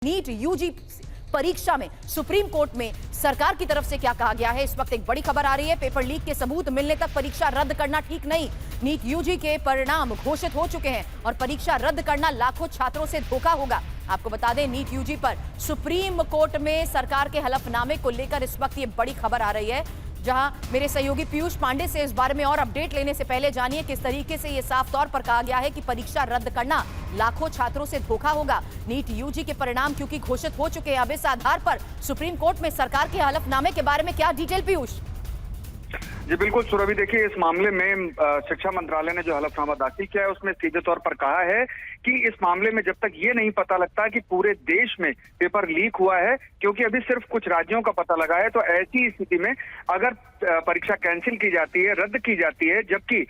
NEET UG परीक्षा में supreme court में सरकार की तरफ से क्या कहा गया है। इस वक्त एक बड़ी खबर आ रही है, पेपर लीक के सबूत मिलने तक परीक्षा रद्द करना ठीक नहीं। नीट यूजी के परिणाम घोषित हो चुके हैं और परीक्षा रद्द करना लाखों छात्रों से धोखा होगा। आपको बता दें, नीट यूजी पर सुप्रीम कोर्ट में सरकार के हलफनामे को लेकर इस वक्त ये बड़ी खबर आ रही है, जहां मेरे सहयोगी पीयूष पांडे से इस बारे में और अपडेट लेने से पहले जानिए किस तरीके से ये साफ तौर पर कहा गया है कि परीक्षा रद्द करना लाखों छात्रों से धोखा होगा। नीट यूजी के परिणाम क्योंकि घोषित हो चुके हैं, अब इस आधार पर सुप्रीम कोर्ट में सरकार के हलफनामे के बारे में क्या डिटेल पीयूष? जी बिल्कुल सुरभि, देखिए इस मामले में शिक्षा मंत्रालय ने जो हलफनामा दाखिल किया है उसमें सीधे तौर पर कहा है कि इस मामले में जब तक ये नहीं पता लगता कि पूरे देश में पेपर लीक हुआ है, क्योंकि अभी सिर्फ कुछ राज्यों का पता लगा है, तो ऐसी स्थिति में अगर परीक्षा कैंसिल की जाती है, रद्द की जाती है, जबकि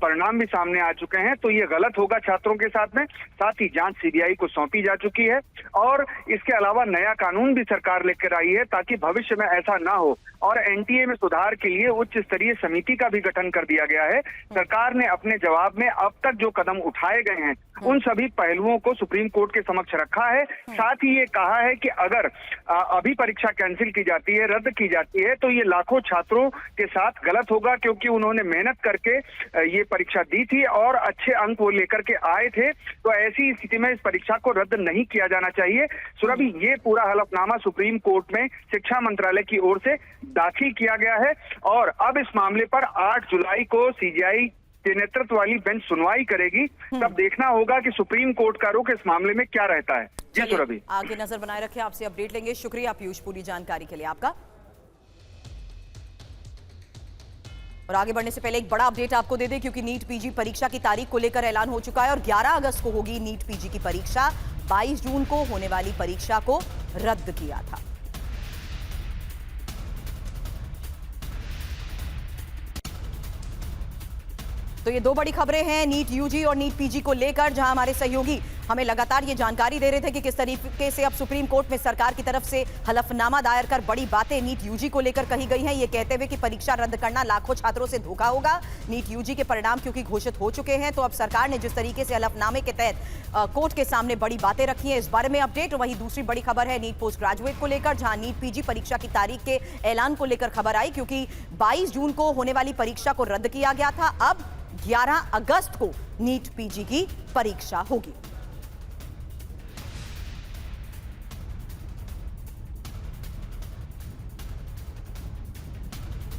परिणाम भी सामने आ चुके हैं, तो ये गलत होगा छात्रों के साथ में। साथ ही जांच सीबीआई को सौंपी जा चुकी है और इसके अलावा नया कानून भी सरकार लेकर आई है ताकि भविष्य में ऐसा ना हो। और एनटीए में सुधार के लिए उच्च स्तरीय समिति का भी गठन कर दिया गया है। सरकार ने अपने जवाब में अब तक जो कदम उठाए गए हैं उन सभी पहलुओं को सुप्रीम कोर्ट के समक्ष रखा है। साथ ही ये कहा है कि अगर अभी परीक्षा कैंसिल की जाती है, रद्द की जाती है, तो ये लाखों छात्रों के साथ गलत होगा, क्योंकि उन्होंने मेहनत करके ये परीक्षा दी थी और अच्छे अंक वो लेकर के आए थे। तो ऐसी स्थिति में इस परीक्षा को रद्द नहीं किया जाना चाहिए। सुरभि, ये पूरा हलफनामा सुप्रीम कोर्ट में शिक्षा मंत्रालय की ओर से दाखिल किया गया है और अब इस मामले पर 8 जुलाई को सीबीआई के नेतृत्व वाली बेंच सुनवाई करेगी। तब देखना होगा कि सुप्रीम कोर्ट का रुख इस मामले में क्या रहता है। जी सुरभि, आगे नजर बनाए रखें, आपसे अपडेट लेंगे। शुक्रिया पीयूष, पूरी जानकारी के लिए आपका। और आगे बढ़ने से पहले एक बड़ा अपडेट आपको दे दें, क्योंकि नीट पीजी परीक्षा की तारीख को लेकर ऐलान हो चुका है और 11 अगस्त को होगी नीट पीजी की परीक्षा। 22 जून को होने वाली परीक्षा को रद्द किया था। तो ये दो बड़ी खबरें हैं नीट यूजी और नीट पीजी को लेकर, जहां हमारे सहयोगी हमें लगातार ये जानकारी दे रहे थे कि किस तरीके से अब सुप्रीम कोर्ट में सरकार की तरफ से हलफनामा दायर कर बड़ी बातें नीट यूजी को लेकर कही गई हैं, ये कहते हुए कि परीक्षा रद्द करना लाखों छात्रों से धोखा होगा। नीट यूजी के परिणाम क्योंकि घोषित हो चुके हैं, तो अब सरकार ने जिस तरीके से हलफनामे के तहत कोर्ट के सामने बड़ी बातें रखी हैं, इस बारे में अपडेट। वहीं दूसरी बड़ी खबर है नीट पोस्ट ग्रेजुएट को लेकर, जहां नीट पीजी परीक्षा की तारीख के ऐलान को लेकर खबर आई, क्योंकि 22 जून को होने वाली परीक्षा को रद्द किया गया था। अब 11 अगस्त को नीट पीजी की परीक्षा होगी।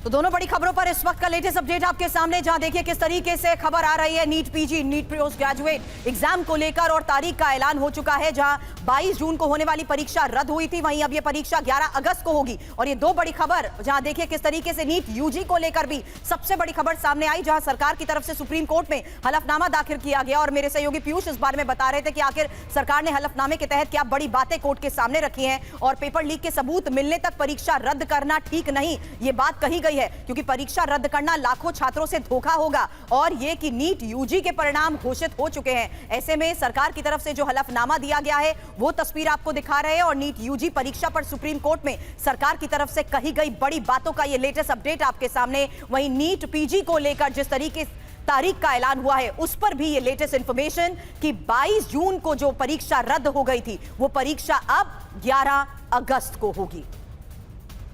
तो दोनों बड़ी खबरों पर इस वक्त का लेटेस्ट अपडेट आपके सामने, जहां देखिए किस तरीके से खबर आ रही है NEET PG, NEET post graduate exam को लेकर, और तारीख का ऐलान हो चुका है। जहां 22 जून को होने वाली परीक्षा रद्द हुई थी, वहीं अब ये परीक्षा 11 अगस्त को होगी। और ये दो बड़ी खबर, जहां देखिए किस तरीके से नीट यूजी को लेकर भी सबसे बड़ी खबर सामने आई, जहां सरकार की तरफ से सुप्रीम कोर्ट में हलफनामा दाखिल किया गया। और मेरे सहयोगी पीयूष इस बारे में बता रहे थे कि आखिर सरकार ने हलफनामे के तहत क्या बड़ी बातें कोर्ट के सामने रखी हैं, और पेपर लीक के सबूत मिलने तक परीक्षा रद्द करना ठीक नहीं, ये बात कही गई है, क्योंकि परीक्षा रद्द करना लाखों छात्रों से धोखा होगा। और ये कि नीट यूजी के परिणाम घोषित हो चुके हैं, ऐसे में सरकार की तरफ से जो हलफनामा दिया गया है वो तस्वीर आपको दिखा रहे हैं। और नीट यूजी परीक्षा पर सुप्रीम कोर्ट में सरकार की तरफ से कही गई बड़ी बातों का ये लेटेस्ट अपडेट आपके सामने। वहीं नीट पीजी को लेकर जिस तरीके तारीख का ऐलान हुआ है, उस पर भी ये लेटेस्ट इंफॉर्मेशन कि 22 जून को जो परीक्षा रद्द हो गई थी, वो परीक्षा अब 11 अगस्त को होगी।